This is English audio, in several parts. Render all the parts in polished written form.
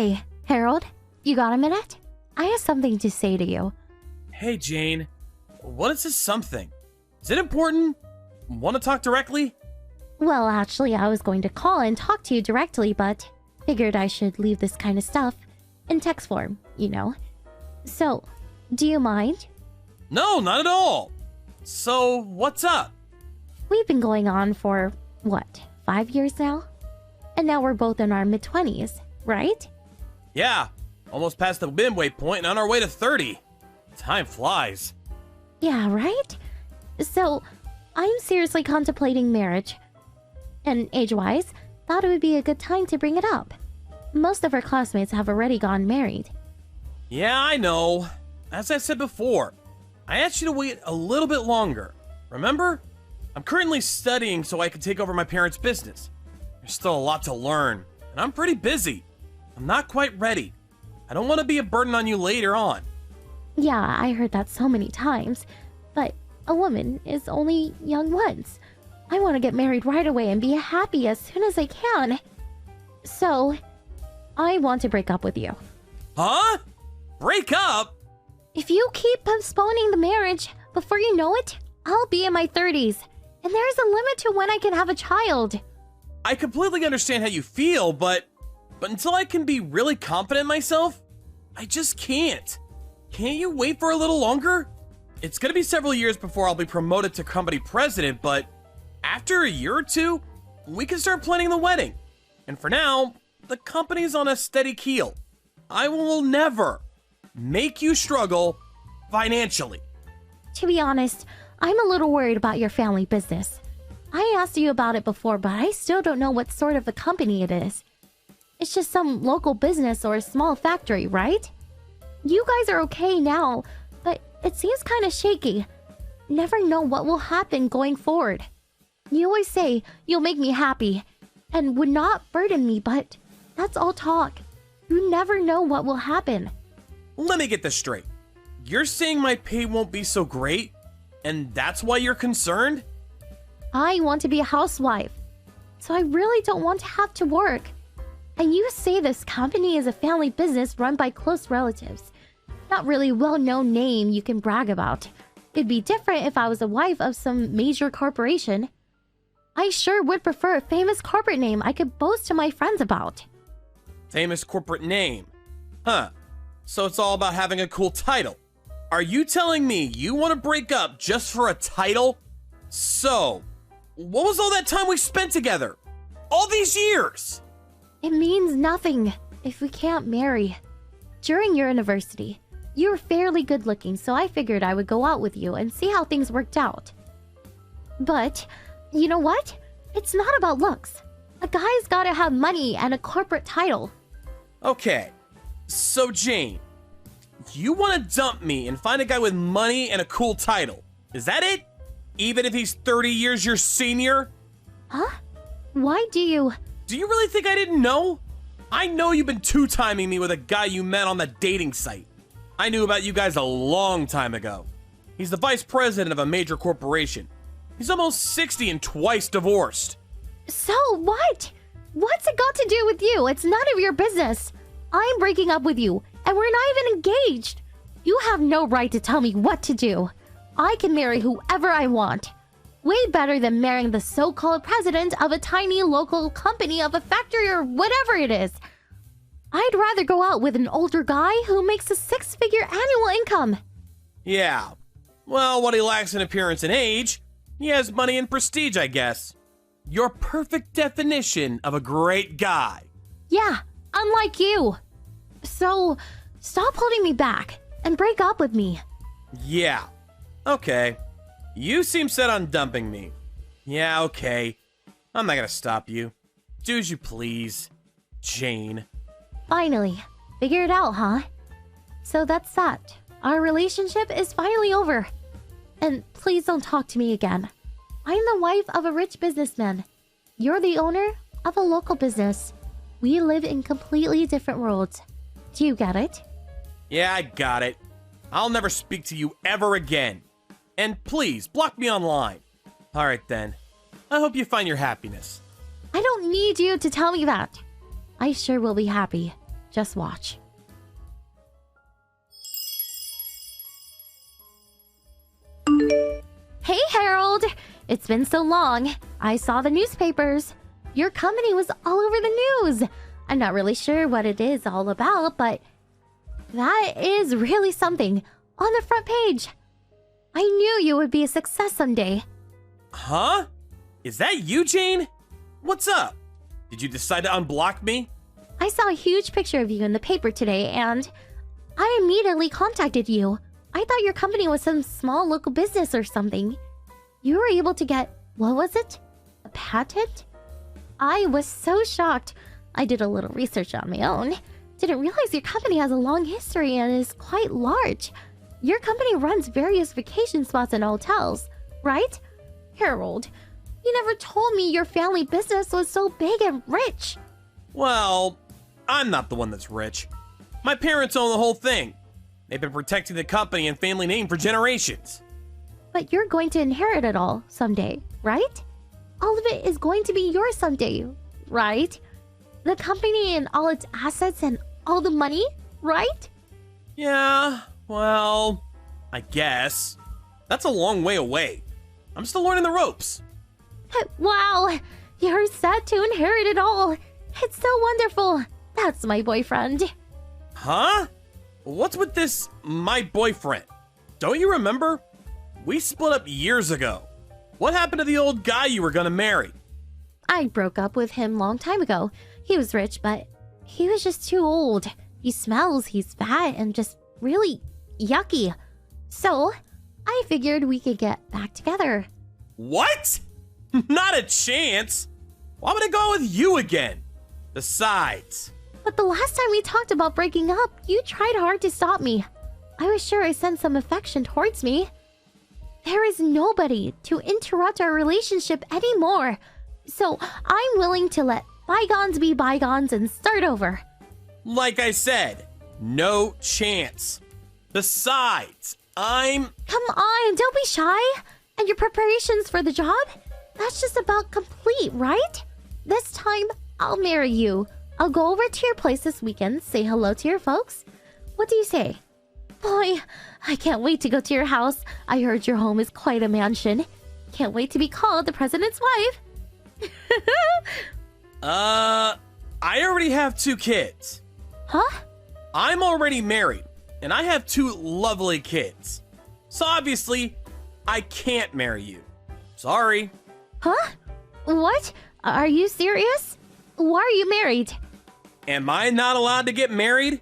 Hey, Harold, you got a minute? I have something to say to you. Hey, Jane. What is this something? Is it important? Want to talk directly? Well, actually, I was going to call and talk to you directly, but figured I should leave this kind of stuff in text form, you know. So, do you mind? No, not at all. So, what's up? We've been going on for, what, 5 years now? And now we're both in our mid-20s, right? Yeah, almost past the midway point and on our way to 30. Time flies. Yeah, right? So, I'm seriously contemplating marriage. And age-wise, thought it would be a good time to bring it up. Most of our classmates have already gotten married. Yeah, I know. As I said before, I asked you to wait a little bit longer. Remember? I'm currently studying so I can take over my parents' business. There's still a lot to learn, and I'm pretty busy. I'm not quite ready. I don't want to be a burden on you later on. Yeah, I heard that so many times. But a woman is only young once. I want to get married right away and be happy as soon as I can. So, I want to break up with you. Huh? Break up? If you keep postponing the marriage, before you know it, I'll be in my 30s. And there's a limit to when I can have a child. I completely understand how you feel, but until I can be really confident in myself, I just can't. Can't you wait for a little longer? It's gonna be several years before I'll be promoted to company president, but after a year or two, we can start planning the wedding. And for now, the company's on a steady keel. I will never make you struggle financially. To be honest, I'm a little worried about your family business. I asked you about it before, but I still don't know what sort of a company it is. It's just some local business or a small factory, right? You guys are okay now, but it seems kind of shaky. Never know what will happen going forward. You always say you'll make me happy and would not burden me, but that's all talk. You never know what will happen. Let me get this straight. You're saying my pay won't be so great, and that's why you're concerned? I want to be a housewife, so I really don't want to have to work. And you say this company is a family business run by close relatives. Not really a well-known name you can brag about. It'd be different if I was a wife of some major corporation. I sure would prefer a famous corporate name I could boast to my friends about. Famous corporate name. Huh. So it's all about having a cool title. Are you telling me you want to break up just for a title? So, what was all that time we spent together? All these years? It means nothing if we can't marry. During your university, you were fairly good looking, so I figured I would go out with you and see how things worked out. But, you know what? It's not about looks. A guy's gotta have money and a corporate title. Okay, so Jane, you want to dump me and find a guy with money and a cool title. Is that it? Even if he's 30 years your senior? Huh? Why do you... Do you really think I didn't know? I know you've been two-timing me with a guy you met on the dating site. I knew about you guys a long time ago. He's the vice president of a major corporation. He's almost 60 and twice divorced. So what? What's it got to do with you? It's none of your business. I'm breaking up with you, and we're not even engaged. You have no right to tell me what to do. I can marry whoever I want. Way better than marrying the so-called president of a tiny local company of a factory or whatever it is. I'd rather go out with an older guy who makes a six-figure annual income. Yeah. Well, what he lacks in appearance and age, he has money and prestige, I guess. Your perfect definition of a great guy. Yeah, unlike you. So, stop holding me back and break up with me. Yeah. Okay. You seem set on dumping me. Yeah, okay. I'm not gonna stop you. Do as you please, Jane. Finally. Figure it out, huh? So that's that. Our relationship is finally over. And please don't talk to me again. I'm the wife of a rich businessman. You're the owner of a local business. We live in completely different worlds. Do you get it? Yeah, I got it. I'll never speak to you ever again. And please, block me online. Alright then. I hope you find your happiness. I don't need you to tell me that. I sure will be happy. Just watch. Hey, Harold! It's been so long. I saw the newspapers. Your company was all over the news. I'm not really sure what it is all about, but that is really something. On the front page. I knew you would be a success someday. Huh? Is that you, Jane? What's up? Did you decide to unblock me? I saw a huge picture of you in the paper today, and I immediately contacted you. I thought your company was some small local business or something. You were able to get, what was it? A patent? I was so shocked. I did a little research on my own. Didn't realize your company has a long history and is quite large. Your company runs various vacation spots and hotels, right? Harold, you never told me your family business was so big and rich. Well, I'm not the one that's rich. My parents own the whole thing. They've been protecting the company and family name for generations. But you're going to inherit it all someday, right? All of it is going to be yours someday, right? The company and all its assets and all the money, right? Yeah, well, I guess. That's a long way away. I'm still learning the ropes. Wow, you're set to inherit it all. It's so wonderful. That's my boyfriend. Huh? What's with this, my boyfriend? Don't you remember? We split up years ago. What happened to the old guy you were gonna marry? I broke up with him long time ago. He was rich, but he was just too old. He smells, he's fat, and just really yucky. So, I figured we could get back together. What? Not a chance. Why would I go with you again? Besides... But the last time we talked about breaking up, you tried hard to stop me. I was sure I sensed some affection towards me. There is nobody to interrupt our relationship anymore. So I'm willing to let bygones be bygones and start over. Like I said, no chance. Besides, I'm... Come on, don't be shy. And your preparations for the job? That's just about complete, right? This time, I'll marry you. I'll go over to your place this weekend, say hello to your folks. What do you say? Boy, I can't wait to go to your house. I heard your home is quite a mansion. Can't wait to be called the president's wife. I already have 2 kids. Huh? I'm already married, and I have 2 lovely kids. So obviously, I can't marry you. Sorry. Huh? What? Are you serious? Why are you married? Am I not allowed to get married?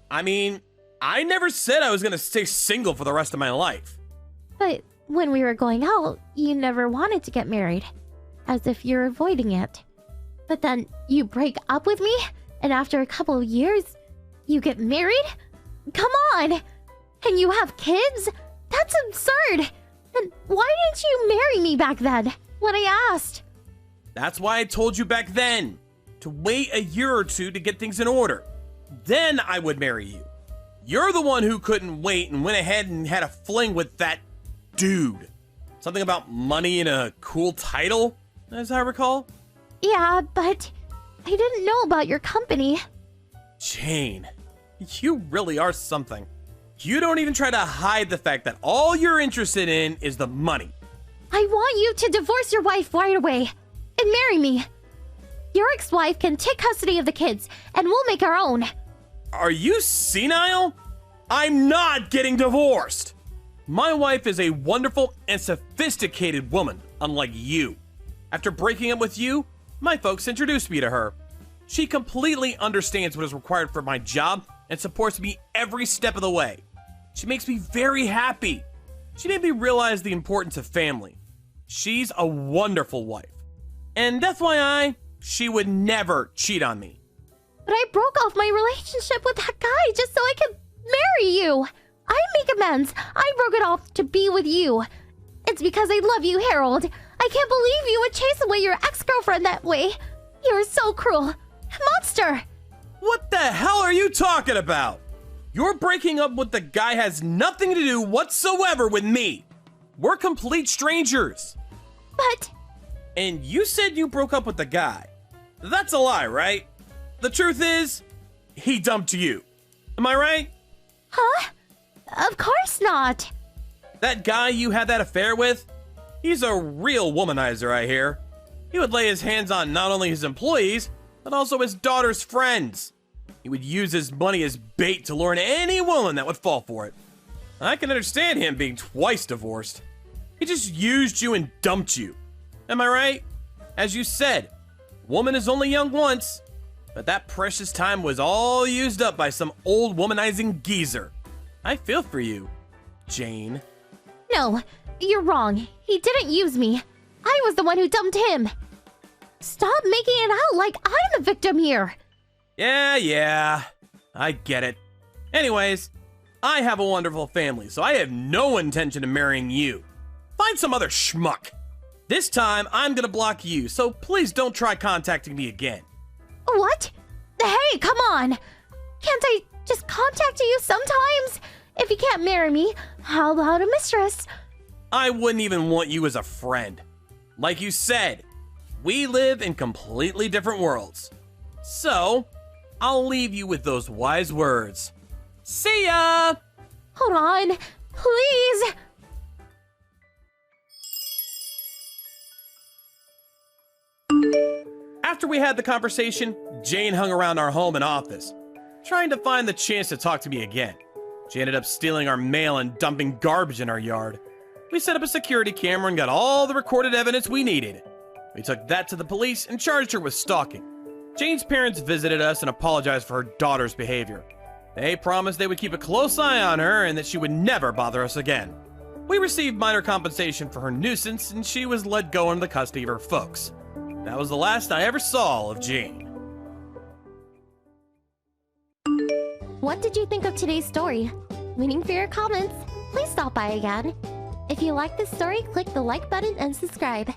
I mean, I never said I was gonna stay single for the rest of my life. But when we were going out, you never wanted to get married. As if you're avoiding it. But then you break up with me, and after a couple of years, you get married? Come on! And you have kids? That's absurd! Then why didn't you marry me back then, when I asked? That's why I told you back then, to wait a year or 2 to get things in order. Then I would marry you. You're the one who couldn't wait and went ahead and had a fling with that dude. Something about money and a cool title, as I recall. Yeah, but I didn't know about your company. Jane, you really are something. You don't even try to hide the fact that all you're interested in is the money. I want you to divorce your wife right away and marry me. Your ex-wife can take custody of the kids, and we'll make our own. Are you senile? I'm not getting divorced. My wife is a wonderful and sophisticated woman, unlike you. After breaking up with you, my folks introduced me to her. She completely understands what is required for my job and supports me every step of the way. She makes me very happy. She made me realize the importance of family. She's a wonderful wife. And FYI, she would never cheat on me. But I broke off my relationship with that guy just so I could marry you. I make amends. I broke it off to be with you. It's because I love you, Harold. I can't believe you would chase away your ex-girlfriend that way. You're so cruel. Monster! What the hell are you talking about? Your breaking up with the guy has nothing to do whatsoever with me. We're complete strangers. But... And you said you broke up with the guy. That's a lie, right? The truth is, he dumped you. Am I right? Huh? Of course not. That guy you had that affair with? He's a real womanizer, I hear. He would lay his hands on not only his employees, but also his daughter's friends. He would use his money as bait to lure in any woman that would fall for it. I can understand him being twice divorced. He just used you and dumped you. Am I right? As you said, woman is only young once, but that precious time was all used up by some old womanizing geezer. I feel for you, Jane. No, you're wrong. He didn't use me. I was the one who dumped him. Stop making it out like I'm the victim here. Yeah, I get it. Anyways, I have a wonderful family, so I have no intention of marrying you. Find some other schmuck. This time, I'm gonna block you, so please don't try contacting me again. What? Hey, come on. Can't I just contact you sometimes? If you can't marry me, how about a mistress? I wouldn't even want you as a friend. Like you said, we live in completely different worlds. So, I'll leave you with those wise words. See ya! Hold on, please. After we had the conversation, Jane hung around our home and office, trying to find the chance to talk to me again. She ended up stealing our mail and dumping garbage in our yard. We set up a security camera and got all the recorded evidence we needed. We took that to the police and charged her with stalking. Jane's parents visited us and apologized for her daughter's behavior. They promised they would keep a close eye on her and that she would never bother us again. We received minor compensation for her nuisance and she was let go into the custody of her folks. That was the last I ever saw of Jane. What did you think of today's story? Waiting for your comments. Please stop by again. If you like this story, click the like button and subscribe.